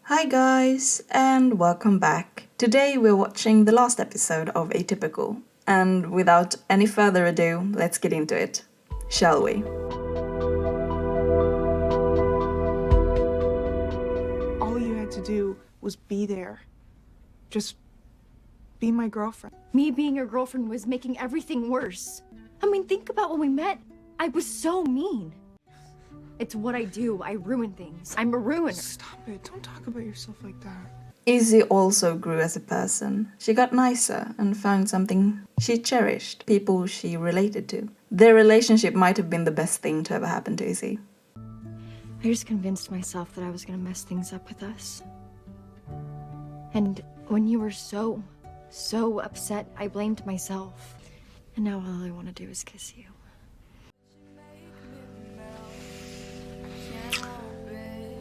Hi guys, and welcome back. Today we're watching the last episode of Atypical, and without any further ado, let's get into it, shall we? All you had to do was be there. Just be my girlfriend. Me being your girlfriend was making everything worse. I mean, think about when we met. I was so mean. It's what I do. I ruin things. I'm a ruiner. Stop it. Don't talk about yourself like that. Izzy also grew as a person. She got nicer and found something she cherished, people she related to. Their relationship might have been the best thing to ever happen to Izzy. I just convinced myself that I was gonna mess things up with us. And when you were so upset, I blamed myself. And now all I want to do is kiss you.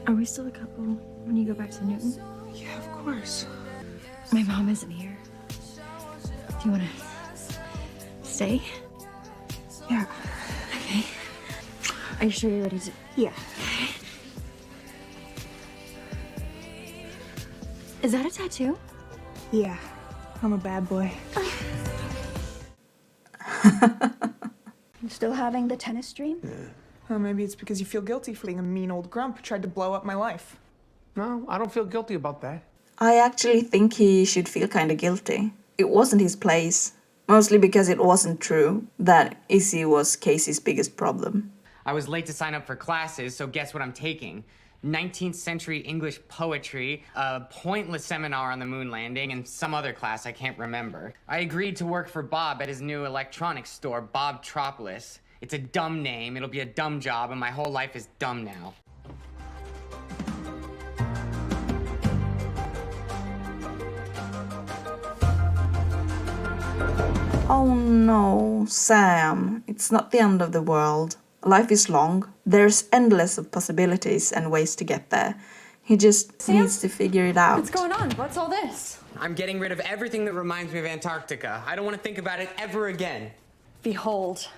Are we still a couple when you go back to Newton? Yeah, of course. My mom isn't here. Do you want to stay? Yeah. Okay. Are you sure you're ready to? Yeah. Is that a tattoo? Yeah. I'm a bad boy. You still having the tennis dream? Well, maybe it's because you feel guilty for being a mean old grump who tried to blow up my life. No, I don't feel guilty about that. I actually think he should feel kinda guilty. It wasn't his place, mostly because it wasn't true that Izzy was Casey's biggest problem. I was late to sign up for classes, so guess what I'm taking? 19th century English poetry, a pointless seminar on the moon landing, and some other class I can't remember. I agreed to work for Bob at his new electronics store, Bob Tropolis. It's a dumb name, it'll be a dumb job, and my whole life is dumb now. Oh no, Sam, it's not the end of the world. Life is long. There's endless of possibilities and ways to get there. He just needs to figure it out. What's going on? What's all this? I'm getting rid of everything that reminds me of Antarctica. I don't want to think about it ever again. Behold,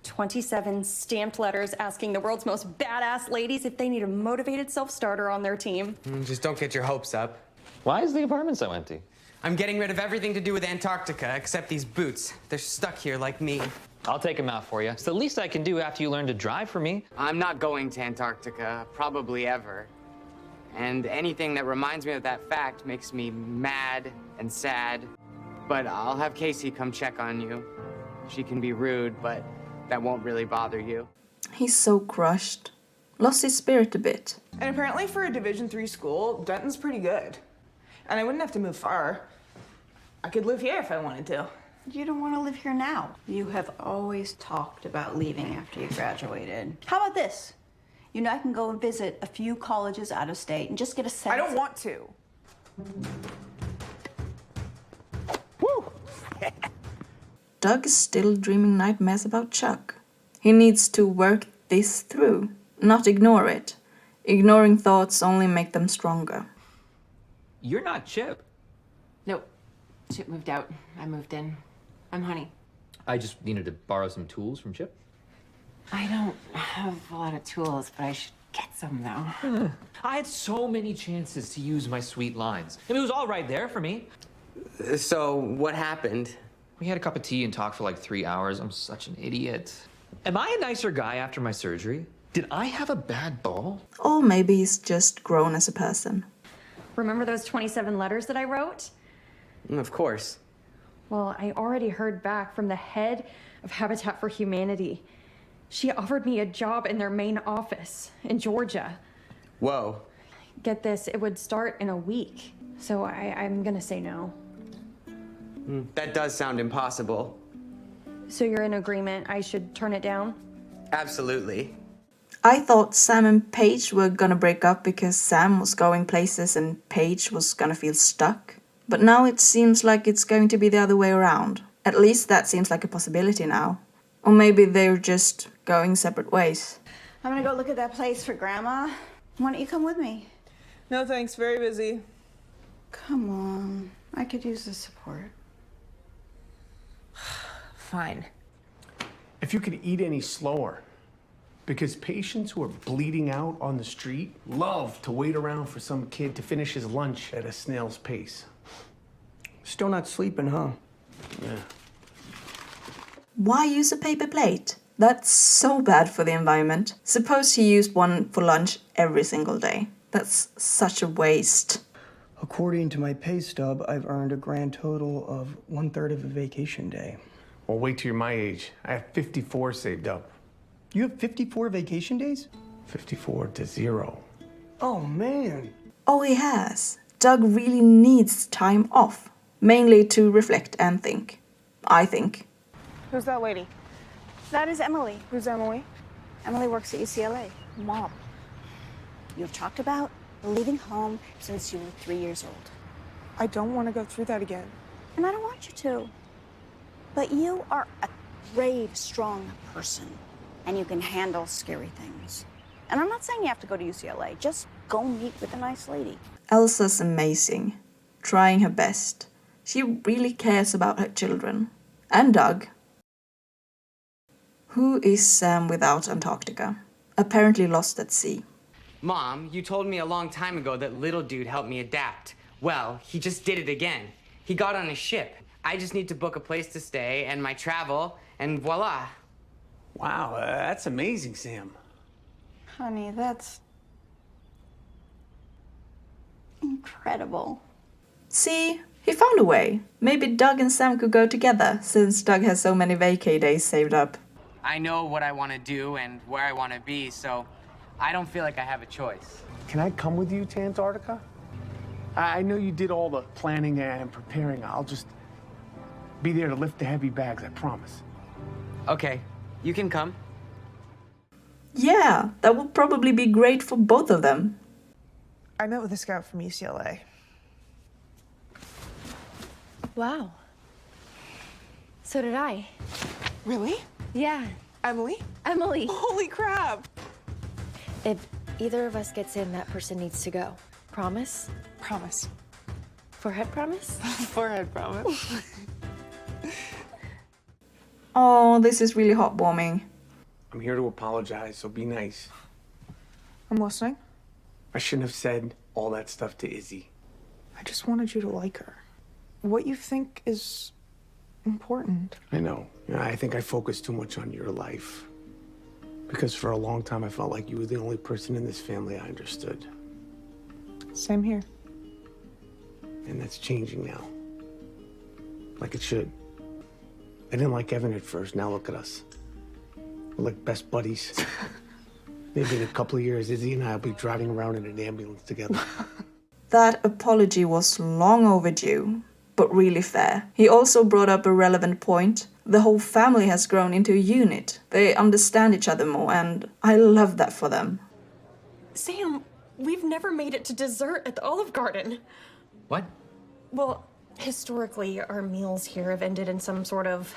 27 stamped letters asking the world's most badass ladies if they need a motivated self-starter on their team. Just don't get your hopes up. Why is the apartment so empty? I'm getting rid of everything to do with Antarctica except these boots. They're stuck here like me. I'll take them out for you. It's the least I can do after you learn to drive for me. I'm not going to Antarctica, probably ever. And anything that reminds me of that fact makes me mad and sad. But I'll have Casey come check on you. She can be rude, but that won't really bother you. He's so crushed. Lost his spirit a bit. And apparently for a Division III school, Denton's pretty good. And I wouldn't have to move far. I could live here if I wanted to. You don't want to live here now. You have always talked about leaving after you graduated. How about this? You know, I can go and visit a few colleges out of state and just get a sense. I don't want to. Doug is still dreaming nightmares about Chuck. He needs to work this through, not ignore it. Ignoring thoughts only make them stronger. You're not Chip. Nope. Chip moved out. I moved in. I'm Honey. I just needed to borrow some tools from Chip. I don't have a lot of tools, but I should get some, though. I had so many chances to use my sweet lines. I mean, it was all right there for me. So, what happened? We had a cup of tea and talked for like 3 hours. I'm such an idiot. Am I a nicer guy after my surgery? Did I have a bad ball? Or maybe he's just grown as a person. Remember those 27 letters that I wrote? Of course. Well, I already heard back from the head of Habitat for Humanity. She offered me a job in their main office in Georgia. Whoa. Get this, it would start in a week. So I'm gonna say no. That does sound impossible. So you're in agreement I should turn it down? Absolutely. I thought Sam and Paige were gonna break up because Sam was going places and Paige was gonna feel stuck. But now it seems like it's going to be the other way around. At least that seems like a possibility now. Or maybe they're just going separate ways. I'm gonna go look at that place for Grandma. Why don't you come with me? No thanks, very busy. Come on. I could use the support. Fine. If you could eat any slower. Because patients who are bleeding out on the street love to wait around for some kid to finish his lunch at a snail's pace. Still not sleeping, huh? Yeah. Why use a paper plate? That's so bad for the environment. Suppose he used one for lunch every single day. That's such a waste. According to my pay stub, I've earned a grand total of 1/3 of a vacation day. Well, wait till you're my age. I have 54 saved up. You have 54 vacation days? 54 to 0. Oh, man. Oh, he has. Doug really needs time off. Mainly to reflect and think. I think. Who's that lady? That is Emily. Who's Emily? Emily works at UCLA. Mom. You've talked about leaving home since you were 3 years old. I don't want to go through that again. And I don't want you to. But you are a brave, strong person. And you can handle scary things. And I'm not saying you have to go to UCLA. Just go meet with a nice lady. Elsa's amazing. Trying her best. She really cares about her children. And Doug. Who is Sam without Antarctica? Apparently lost at sea. Mom, you told me a long time ago that little dude helped me adapt. Well, he just did it again. He got on a ship. I just need to book a place to stay and my travel, and voila. Wow, that's amazing, Sam. Honey, that's incredible. See, he found a way. Maybe Doug and Sam could go together, since Doug has so many vacay days saved up. I know what I want to do and where I want to be, so I don't feel like I have a choice. Can I come with you to Antarctica? I know you did all the planning and preparing. I'll just be there to lift the heavy bags, I promise. Okay, you can come. Yeah, that would probably be great for both of them. I met with a scout from UCLA. Wow. So did I. Really? Yeah, Emily? Emily. Holy crap! If either of us gets in, that person needs to go. Promise? Promise. Forehead promise? Forehead promise. Oh, this is really heartwarming. I'm here to apologize, so be nice. I'm listening. I shouldn't have said all that stuff to Izzy. I just wanted you to like her. What you think is important. I know. I think I focused too much on your life. Because for a long time, I felt like you were the only person in this family I understood. Same here. And that's changing now. Like it should. I didn't like Evan at first. Now look at us. We're like best buddies. Maybe in a couple of years, Izzy and I will be driving around in an ambulance together. That apology was long overdue, but really fair. He also brought up a relevant point. The whole family has grown into a unit. They understand each other more, and I love that for them. Sam, we've never made it to dessert at the Olive Garden. What? Well, historically, our meals here have ended in some sort of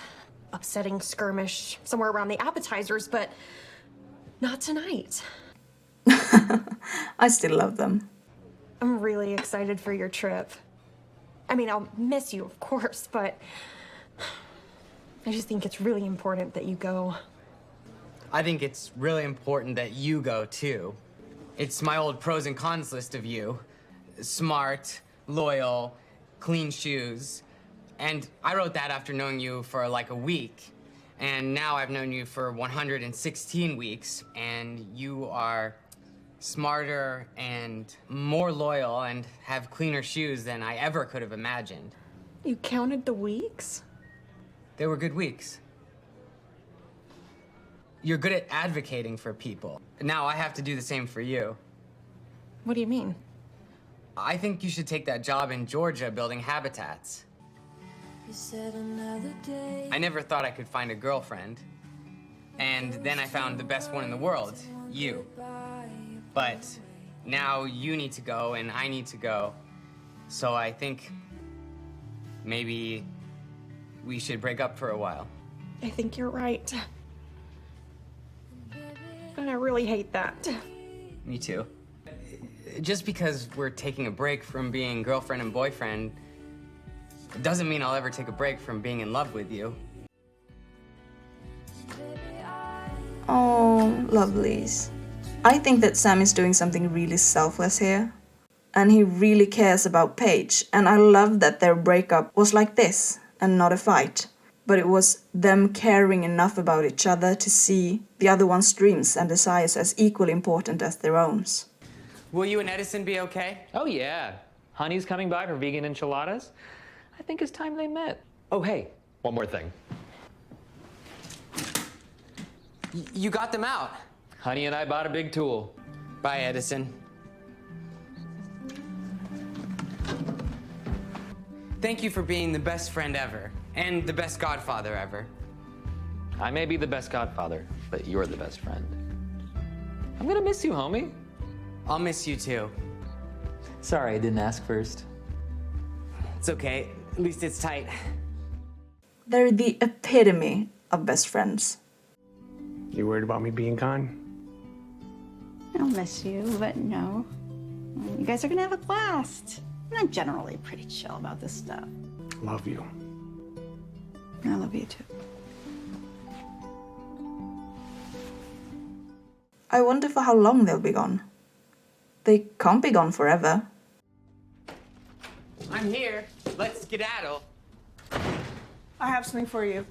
upsetting skirmish somewhere around the appetizers, but not tonight. I still love them. I'm really excited for your trip. I mean, I'll miss you, of course, but I just think it's really important that you go. I think it's really important that you go, too. It's my old pros and cons list of you. Smart, loyal, clean shoes. And I wrote that after knowing you for like a week. And now I've known you for 116 weeks, and you are smarter and more loyal and have cleaner shoes than I ever could have imagined. You counted the weeks? They were good weeks. You're good at advocating for people. Now I have to do the same for you. What do you mean? I think you should take that job in Georgia building habitats. I never thought I could find a girlfriend. And then I found the best one in the world, you. But now you need to go and I need to go. So I think maybe we should break up for a while. I think you're right. And I really hate that. Me too. Just because we're taking a break from being girlfriend and boyfriend doesn't mean I'll ever take a break from being in love with you. Oh, lovelies. I think that Sam is doing something really selfless here. And he really cares about Paige. And I love that their breakup was like this and not a fight. But it was them caring enough about each other to see the other one's dreams and desires as equally important as their own. Will you and Edison be okay? Oh, yeah. Honey's coming by for vegan enchiladas. I think it's time they met. Oh, hey, one more thing. You got them out. Honey and I bought a big tool. Bye, Edison. Thank you for being the best friend ever, and the best godfather ever. I may be the best godfather, but you're the best friend. I'm gonna miss you, homie. I'll miss you too. Sorry, I didn't ask first. It's okay. At least it's tight. They're the epitome of best friends. You worried about me being gone? I'll miss you, but no. You guys are gonna have a blast. And I'm generally pretty chill about this stuff. Love you. I love you too. I wonder for how long they'll be gone. They can't be gone forever. I'm here. Let's skedaddle. I have something for you.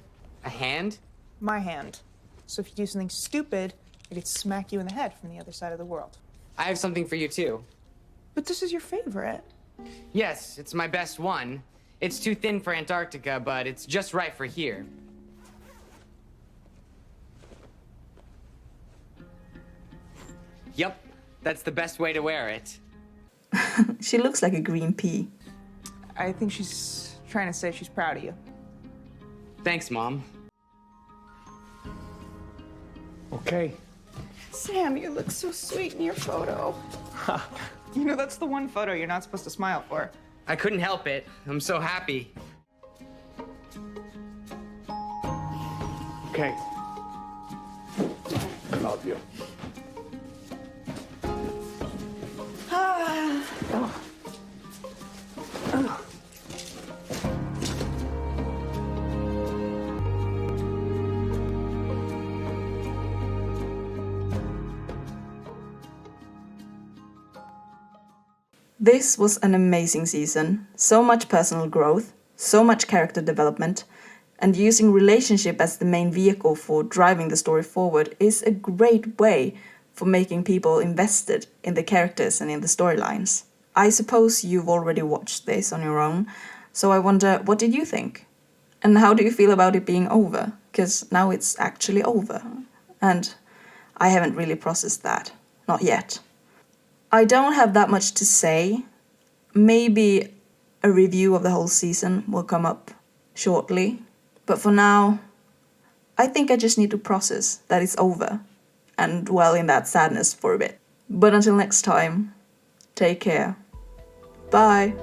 A hand? My hand. So if you do something stupid, I could smack you in the head from the other side of the world. I have something for you too. But this is your favorite. Yes, it's my best one. It's too thin for Antarctica, but it's just right for here. Yep, that's the best way to wear it. She looks like a green pea. I think she's trying to say she's proud of you. Thanks, Mom. Okay. Sam, you look so sweet in your photo. You know, that's the one photo you're not supposed to smile for. I couldn't help it. I'm so happy. Okay. I love you. This was an amazing season. So much personal growth, so much character development, and using relationship as the main vehicle for driving the story forward is a great way for making people invested in the characters and in the storylines. I suppose you've already watched this on your own, so I wonder, what did you think? And how do you feel about it being over? Because now it's actually over. And I haven't really processed that. Not yet. I don't have that much to say. Maybe a review of the whole season will come up shortly. But for now, I think I just need to process that it's over and dwell in that sadness for a bit. But until next time, take care. Bye.